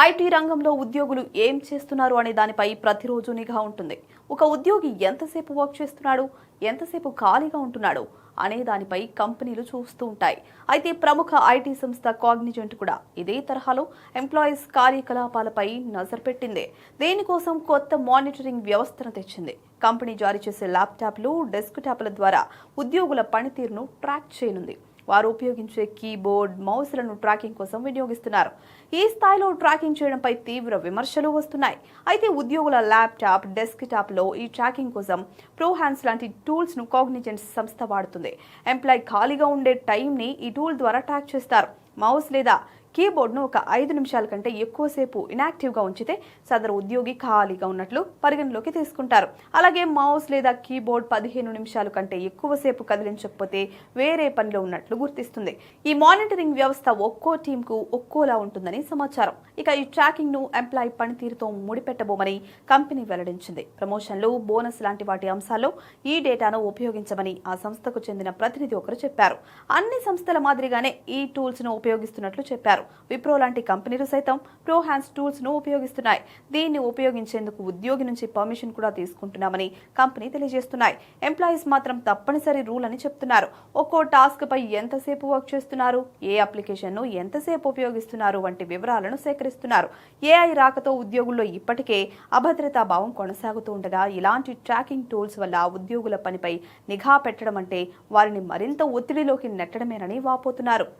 IT రంగంలో ఉద్యోగులు ఏం చేస్తున్నారు అనే దానిపై ప్రతిరోజు నిఘా ఉంటుంది. ఒక ఉద్యోగి ఎంతసేపు వర్క్ చేస్తున్నాడు, ఎంతసేపు ఖాళీగా ఉంటున్నాడు అనే దానిపై కంపెనీలు చూస్తూ ఉంటాయి. అయితే ప్రముఖ ఐటీ సంస్థ కాగ్నిజెంట్ కూడా ఇదే తరహాలో ఎంప్లాయీస్ కార్యకలాపాలపై నజర్ పెట్టింది. దీనికోసం కొత్త మానిటరింగ్ వ్యవస్థను తెచ్చింది. కంపెనీ జారీ చేసే ల్యాప్టాప్లు, డెస్క్టాప్ల ద్వారా ఉద్యోగుల పనితీరును ట్రాక్ చేయనుంది. వారు ఉపయోగించే కీబోర్డ్, మౌస్లను ట్రాకింగ్ కోసం వినియోగిస్తున్నారు. ఈ స్థాయిలో ట్రాకింగ్ చేయడంపై తీవ్ర విమర్శలు వస్తున్నాయి. అయితే ఉద్యోగుల ల్యాప్టాప్, డెస్క్టాప్లో ఈ ట్రాకింగ్ కోసం ప్రోహాన్స్ లాంటి టూల్స్ను కాగ్నిజెంట్ సంస్థ వాడుతుంది. ఎంప్లాయ్ ఖాళీగా ఉండే టైంని ఈ టూల్ ద్వారా ట్రాక్ చేస్తారు. మౌస్ లేదా కీబోర్డ్ను ఒక 5 నిమిషాల కంటే ఎక్కువసేపు ఇనాక్టివ్గా ఉంచితే సదరు ఉద్యోగి ఖాళీగా ఉన్నట్లు పరిగణలోకి తీసుకుంటారు. అలాగే మౌస్ లేదా కీబోర్డ్ 15 నిమిషాల కంటే ఎక్కువసేపు కదిలించకపోతే వేరే పనిలో ఉన్నట్లు గుర్తిస్తుంది. ఈ మానిటరింగ్ వ్యవస్థ ఒక్కో టీంకు ఒక్కోలా ఉంటుందని సమాచారం. ఇక ఈ ట్రాకింగ్ ను ఎంప్లాయీ పనితీరుతో ముడిపెట్టబోమని కంపెనీ వెల్లడించింది. ప్రమోషన్లు, బోనస్ లాంటి వాటి అంశాల్లో ఈ డేటాను ఉపయోగించమని ఆ సంస్థకు చెందిన ప్రతినిధి ఒకరు చెప్పారు. అన్ని సంస్థల మాదిరిగానే ఈ టూల్స్ ను ఉపయోగిస్తున్నట్లు చెప్పారు. విప్రో లాంటి కంపెనీలు సైతం ప్రోహాన్స్ టూల్స్ ను ఉపయోగిస్తున్నాయి. దీన్ని ఉపయోగించేందుకు ఉద్యోగి నుంచి పర్మిషన్ కూడా తీసుకుంటున్నామని కంపెనీ తెలియజేస్తున్నాయి. ఎంప్లాయీస్ మాత్రం తప్పనిసరి రూల్ అని చెప్తున్నారు. ఒక్కో టాస్క్ పై ఎంతసేపు వర్క్ చేస్తున్నారు, ఏ అప్లికేషన్ ను ఎంతసేపు ఉపయోగిస్తున్నారు వంటి వివరాలను సేకరిస్తున్నారు. ఏఐ రాకతో ఉద్యోగుల్లో ఇప్పటికే అభద్రతా భావం కొనసాగుతూ ఉండగా ఇలాంటి ట్రాకింగ్ టూల్స్ వల్ల ఉద్యోగుల పనిపై నిఘా పెట్టడం అంటే వారిని మరింత ఒత్తిడిలోకి నెట్టడమేనని వాపోతున్నారు.